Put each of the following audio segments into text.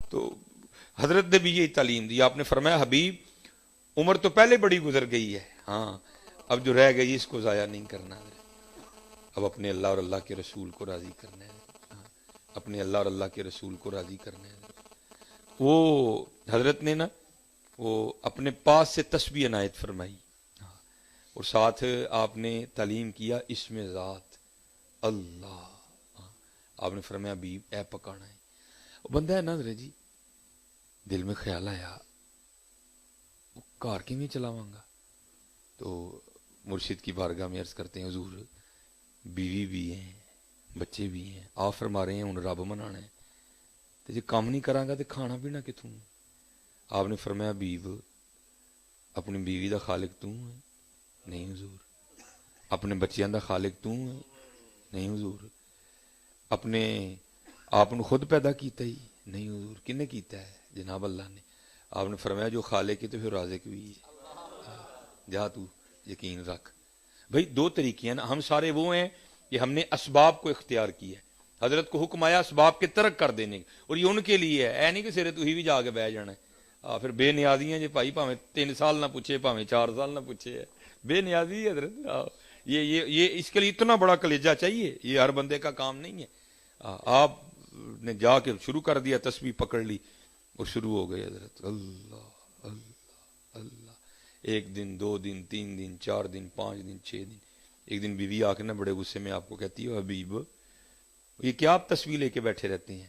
تو حضرت نے بھی یہی تعلیم دی. آپ نے فرمایا حبیب عمر تو پہلے بڑی گزر گئی ہے, ہاں اب جو رہ گئی اس کو ضائع نہیں کرنا, اب اپنے اللہ اور اللہ کے رسول کو راضی کرنا ہے, اپنے اللہ اور اللہ کے رسول کو راضی کرنا ہے. وہ حضرت نے نا وہ اپنے پاس سے تسبیح عنایت فرمائی, اور ساتھ آپ نے تعلیم کیا اسم ذات اللہ. آپ نے فرمایا حبیب اے پکانا ہے. بندہ ہے نا حضرت جی, دل میں خیال آیا کار کیویں چلاواں گا, تو مرشد کی بارگاہ میں عرض کرتے ہیں حضور بیوی بھی ہیں بچے بھی ہیں, آپ فرما رہے ہیں ہن رب منانا ہے, تو جی کام نہیں کراں گا تو کھانا پینا کتوں. آپ نے فرمایا حبیب اپنی بیوی دا خالق تو ہے نہیں حضور, اپنے بچیاں دا خالق تو ہے نہیں حضور, اپنے آپ نے خود پیدا کیتا ہی نہیں حضور, کنے کیتا ہے جناب اللہ نے. آپ نے فرمایا جو خالق ہے تو پھر رازق بھی ہے, جا تو یقین رکھ. بھئی دو طریقے ہیں نا, ہم سارے وہ ہیں کہ ہم نے اسباب کو اختیار کیا ہے. حضرت کو حکم آیا اسباب کے ترک کر دینے, اور یہ ان کے لیے ہے, اے نہیں کہ سرے تو ہی بھی جا کے بہ جانا ہے. پھر بے نیازی ہیں جی بھائی, پاویں 3 سال نہ پوچھے پاویں 4 سال نہ پوچھے, بے نیازی ہے حضرت. یہ اس کے لیے اتنا بڑا کلیجہ چاہیے, یہ ہر بندے کا کام نہیں ہے. آپ نے جا کے شروع کر دیا, تسبیح پکڑ لی اور شروع ہو گئے حضرت اللہ اللہ اللہ. 1 دن 2 دن 3 دن 4 دن 5 دن 6 دن. ایک دن بیوی آ کے نا بڑے غصے میں آپ کو کہتی ہے حبیب یہ کیا آپ تسبیح لے کے بیٹھے رہتے ہیں,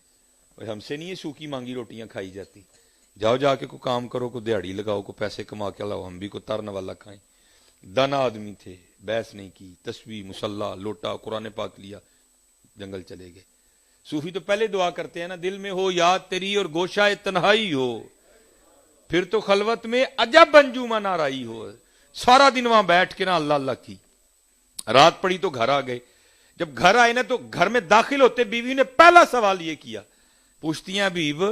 اور ہم سے نہیں یہ سوکھی مانگی روٹیاں کھائی جاتی, جاؤ جا کے کوئی کام کرو, کوئی دیہڑی لگاؤ, کوئی پیسے کما کے لاؤ, ہم بھی کوئی ترن والا کھائیں. دانا آدمی تھے, بحث نہیں کی, تسبیح مصلا لوٹا قرآن پاک لیا, جنگل چلے گئے. صوفی تو پہلے دعا کرتے ہیں نا, دل میں ہو یاد تیری اور گوشہ تنہائی ہو, پھر تو خلوت میں عجب انجمن آرائی ہو. سارا دن وہاں بیٹھ کے نا اللہ اللہ کی. رات پڑی تو گھر آ گئے. جب گھر آئے نا تو گھر میں داخل ہوتے بیوی نے پہلا سوال یہ کیا, پوچھتی ہیں حبیب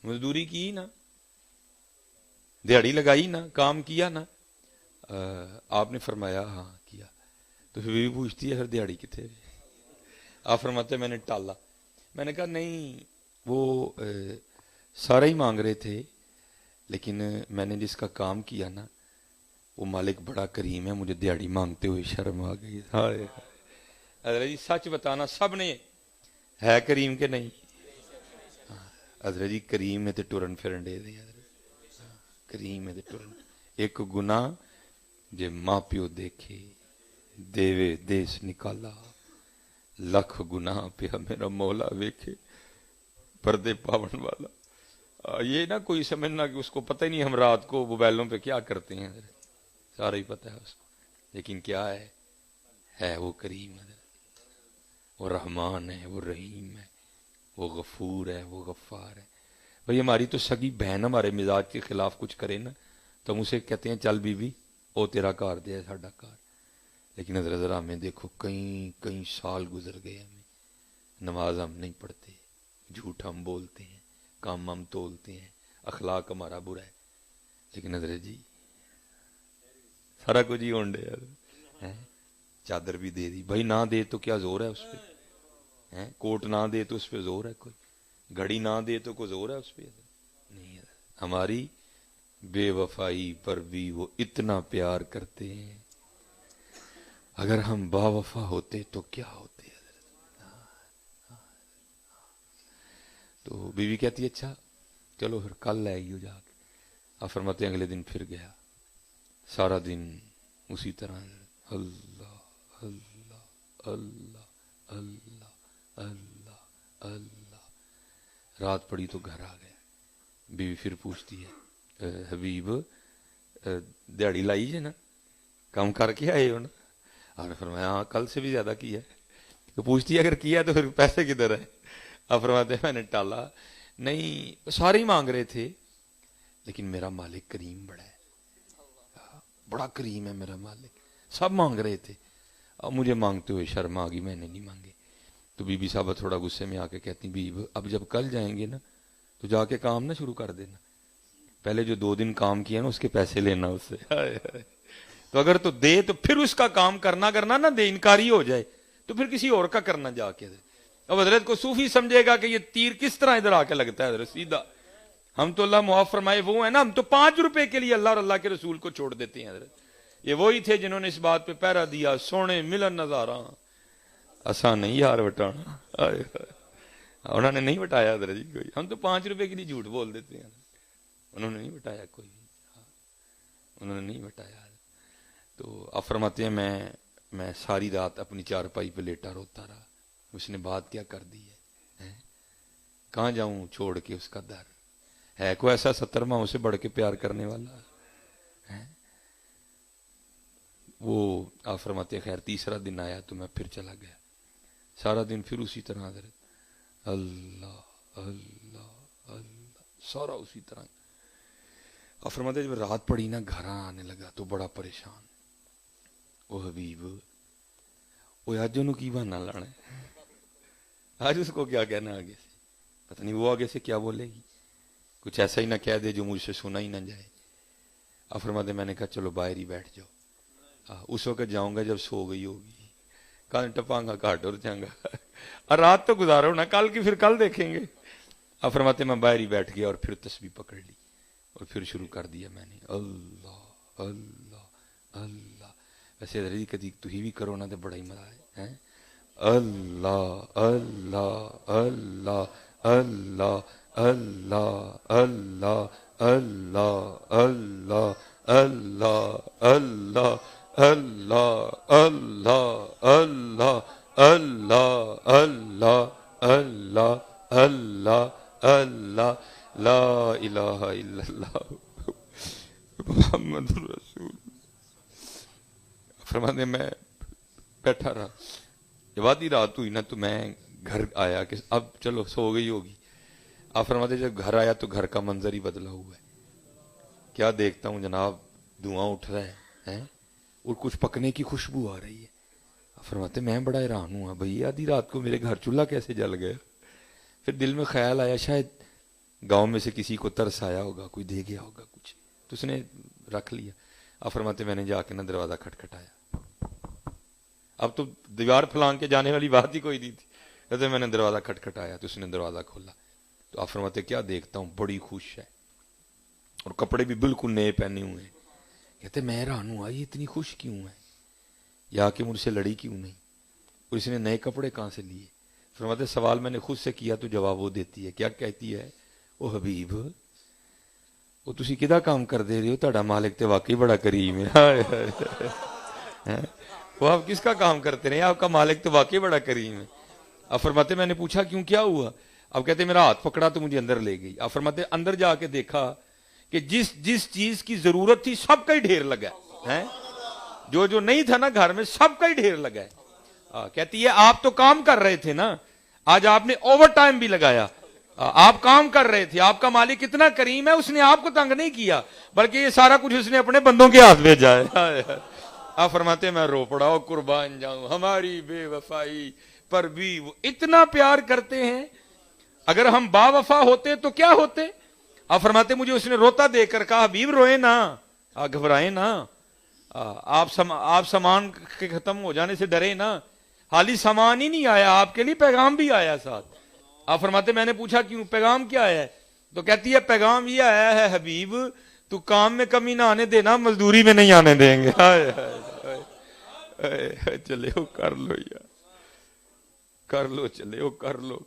مزدوری کی نا, دیہڑی لگائی نا, کام کیا نا. آپ نے فرمایا ہاں کیا. تو پھر بیوی پوچھتی ہے پھر دیہڑی کتنے. آپ فرماتے میں نے ٹالا. میں نے کہا نہیں وہ سارا ہی مانگ رہے تھے, لیکن میں نے جس کا کام کیا نا وہ مالک بڑا کریم ہے, مجھے دیہڑی مانگتے ہوئے شرم آ گئی. حضرت جی سچ بتانا سب نے ہے کریم کے نہیں. حضرت جی کریم ہے تو ٹرن پھرن دے دے, کریم ہے تو ٹرن. ایک گناہ جے ماں پیو دیکھے دیوے دیس نکالا, لکھ گناہ پہ میرا مولا ویکھے پردے پاون والا. یہ نہ کوئی سمجھنا کہ اس کو پتہ ہی نہیں ہم رات کو موبائلوں پہ کیا کرتے ہیں, سارا ہی پتہ ہے اس کو, لیکن کیا ہے وہ کریم ہے, وہ رحمان ہے, وہ رحیم ہے, وہ غفور ہے, وہ غفار ہے. بھئی ہماری تو سگی بہن ہمارے مزاج کے خلاف کچھ کرے نا تو ہم اسے کہتے ہیں چل بی بی او تیرا کار دے ساڈا کار. لیکن حضرت ذرا ہمیں دیکھو کئی سال گزر گئے, ہمیں نماز ہم نہیں پڑھتے, جھوٹ ہم بولتے ہیں, کام ہم تولتے ہیں, اخلاق ہمارا برا ہے, لیکن حضرت جی سارا کچھ ہی ہونڈے ہے. چادر بھی دے دی, بھائی نہ دے تو کیا زور ہے اس پہ, کوٹ نہ دے تو اس پہ زور ہے کوئی, گھڑی نہ دے تو کوئی زور ہے اس پہ نہیں. ہماری بے وفائی پر بھی وہ اتنا پیار کرتے ہیں, اگر ہم با وفا ہوتے تو کیا ہوتے. تو بیوی کہتی ہے اچھا چلو پھر کل لے آئیو جا کے. آپ فرماتے ہیں اگلے دن پھر گیا, سارا دن اسی طرح اللہ اللہ اللہ اللہ اللہ اللہ. رات پڑی تو گھر آ گیا. بیوی پھر پوچھتی ہے حبیب دیہڑی لائی ہے نا, کام کر کے آئے ہو نا. آپ نے فرمایا ہاں کل سے بھی زیادہ کیا ہے. تو پوچھتی ہے اگر کیا تو پھر پیسے کدھر ہے. آپ فرماتے ہیں میں نے ٹالا. نہیں سارے ہی مانگ رہے تھے, لیکن میرا مالک کریم بڑا ہے, بڑا کریم ہے میرا مالک. سب مانگ رہے تھے, اب مجھے مانگتے ہوئے شرم آ گئی, میں نے نہیں مانگے. تو بی بی صاحبہ تھوڑا غصے میں آ کے کہتی بیب اب جب کل جائیں گے نا تو جا کے کام نہ شروع کر دینا, پہلے جو 2 دن کام کیا نا اس کے پیسے لینا اس سے. تو اگر تو دے تو پھر اس کا کام کرنا نہ دے, انکاری ہو جائے تو پھر کسی اور کا کرنا جا کے. اب حضرت کو صوفی سمجھے گا کہ یہ تیر کس طرح ادھر آ کے لگتا ہے حضرت سیدھا. ہم تو اللہ معاف فرمائے وہ ہیں نا, ہم تو 5 روپے کے لیے اللہ اور اللہ کے رسول کو چھوڑ دیتے ہیں حضرت. یہ وہی تھے جنہوں نے اس بات پہ پہرا دیا, سونے ملن نظارہ آسان نہیں یار وٹانا. انہوں نے نہیں وٹایا حضرت جی کوئی, ہم تو 5 روپے کے لیے جھوٹ بول دیتے ہیں. انہوں نے نہیں وٹایا کوئی, انہوں نے نہیں وٹایا. تو آپ فرماتے ہیں میں ساری رات اپنی چارپائی پہ لیٹا روتا رہا. اس نے بات کیا کر دی ہے, کہاں جاؤں چھوڑ کے اس کا در. ہے کوئی ایسا 70 ماہوں سے بڑھ کے پیار کرنے والا ہے؟ وہ آپ فرماتے ہیں خیر تیسرا دن آیا تو میں پھر چلا گیا. سارا دن پھر اسی طرح حضرت اللہ اللہ اللہ سارا اسی طرح. آپ فرماتے ہیں جب رات پڑی نا گھر آنے لگا تو بڑا پریشان. او حبیب وہ آج انہوں کی بہانا لانا ہے, آج اس کو کیا کہنا آگے سے, پتہ نہیں وہ آگے سے کیا بولے گی, کچھ ایسا ہی نہ کہہ دے جو مجھ سے سنا ہی نہ جائے. آپ فرماتے میں نے کہا چلو باہر ہی بیٹھ جاؤ, اس وقت جاؤں گا جب سو گئی ہوگی, کل ٹپاں گا کاٹ اور جاؤں گا, اور رات تو گزارو نا, کل کی پھر کل دیکھیں گے. آپ فرماتے میں باہر ہی بیٹھ گیا اور پھر تسبیح پکڑ لی اور پھر شروع کر دیا میں نے اللہ اللہ اللہ. ویسے حضرت کدی تو ہی بھی کرو نا تو بڑا ہی مزہ ہے. اللہ اللہ اللہ اللہ اللہ اللہ اللہ اللہ اللہ اللہ اللہ اللہ اللہ اللہ اللہ اللہ اللہ اللہ لا الہ الا اللہ محمد رسول. فرماتے میں بیٹھا رہا, جب آدھی رات ہوئی نا تو میں گھر آیا کہ اب چلو سو گئی ہوگی. آپ فرماتے جب گھر آیا تو گھر کا منظر ہی بدلا ہوا ہے. کیا دیکھتا ہوں جناب, دھواں اٹھ رہا ہے اور کچھ پکنے کی خوشبو آ رہی ہے. آپ فرماتے میں بڑا حیران ہوا, بھئی آدھی رات کو میرے گھر چولہا کیسے جل گیا. پھر دل میں خیال آیا شاید گاؤں میں سے کسی کو ترس آیا ہوگا, کوئی دے گیا ہوگا کچھ, تو اس نے رکھ لیا. آپ فرماتے میں نے جا کے نا دروازہ کھٹکھٹایا. اب تو دیوار پھلانگ کے جانے والی بات ہی کوئی نہیں تھی. کہتے میں نے دروازہ کھٹکھٹایا تو اس نے دروازہ کھولا. تو آپ فرماتے کیا دیکھتا ہوں, بڑی خوش ہے اور کپڑے بھی بالکل نئے پہنے ہوئے ہیں. کہتے میں حیران ہوں یہ اتنی خوش کیوں ہے, یا کہ مجھ سے لڑی کیوں نہیں, اور اس نے نئے کپڑے کہاں سے لیے. فرماتے سوال میں نے خود سے کیا تو جواب وہ دیتی ہے. کیا کہتی ہے, او حبیب وہ تسی کدا کام کر دے رہے ہو, تہاڈا مالک تے واقعی بڑا کریم ہے. وہ آپ کس کا کام کرتے رہے, آپ کا مالک تو واقعی بڑا کریم ہے. آپ فرماتے میں نے پوچھا کیوں, کیا ہوا. اب کہتے میرا ہاتھ پکڑا تو مجھے اندر لے گئی. آپ فرماتے اندر جا کے دیکھا کہ جس چیز کی ضرورت تھی سب کا ہی ڈھیر لگا ہے, جو نہیں تھا نا گھر میں سب کا ہی ڈھیر لگا ہے. کہتی ہے آپ تو کام کر رہے تھے نا, آج آپ نے اوور ٹائم بھی لگایا, آپ کام کر رہے تھے, آپ کا مالک اتنا کریم ہے, اس نے آپ کو تنگ نہیں کیا بلکہ یہ سارا کچھ اس نے اپنے بندوں کے ہاتھ بھیجا ہے. آپ فرماتے میں رو پڑا اور قربان جاؤں ہماری بے وفائی پر بھی وہ اتنا پیار کرتے ہیں. اگر ہم با وفا ہوتے تو کیا ہوتے. آپ فرماتے مجھے اس نے روتا دیکھ کر کہا حبیب روئے نا, گھبرائے نا, آپ سامان کے ختم ہو جانے سے ڈرے نا, حالی سامان ہی نہیں آیا, آپ کے لیے پیغام بھی آیا ساتھ. آپ فرماتے میں نے پوچھا کیوں, پیغام کیا آیا ہے. تو کہتی ہے پیغام یہ آیا ہے حبیب تو کام میں کمی نہ آنے دینا, مزدوری میں نہیں آنے دیں گے. چلے ہو کر لو یار, کر لو, چلے ہو کر لو.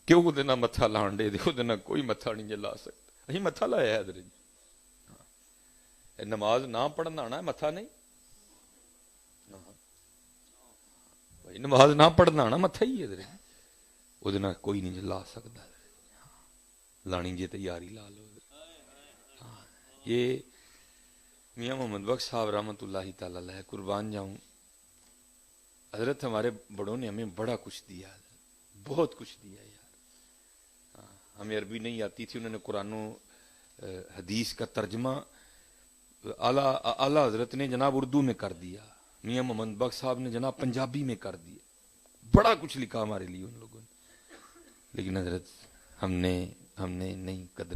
کیوں وہ دینا متھا لان دے دیو دینا, کوئی متھا نہیں لا سکتا. اہی متھا لایا ہے حضرت جی, نماز نہ پڑھنا آنا ہے, متھا نہیں. نماز نہ پڑھنا آنا متھا ہی ہے حضرت جی, وہ دینا کوئی نہیں لا سکتا. لانی جی تیاری لا لو. یہ میاں محمد بخش صاحب رحمۃ اللہ تعالی علیہ, قربان جاؤں, حضرت ہمارے بڑوں نے ہمیں بڑا کچھ دیا, بہت کچھ دیا یار. ہمیں عربی نہیں آتی تھی, انہوں نے قرآن و حدیث کا ترجمہ اعلیٰ حضرت نے جناب اردو میں کر دیا, میاں محمد بخش صاحب نے جناب پنجابی میں کر دیا. بڑا کچھ لکھا ہمارے لیے ان لوگوں نے, لیکن حضرت ہم نے نہیں قدر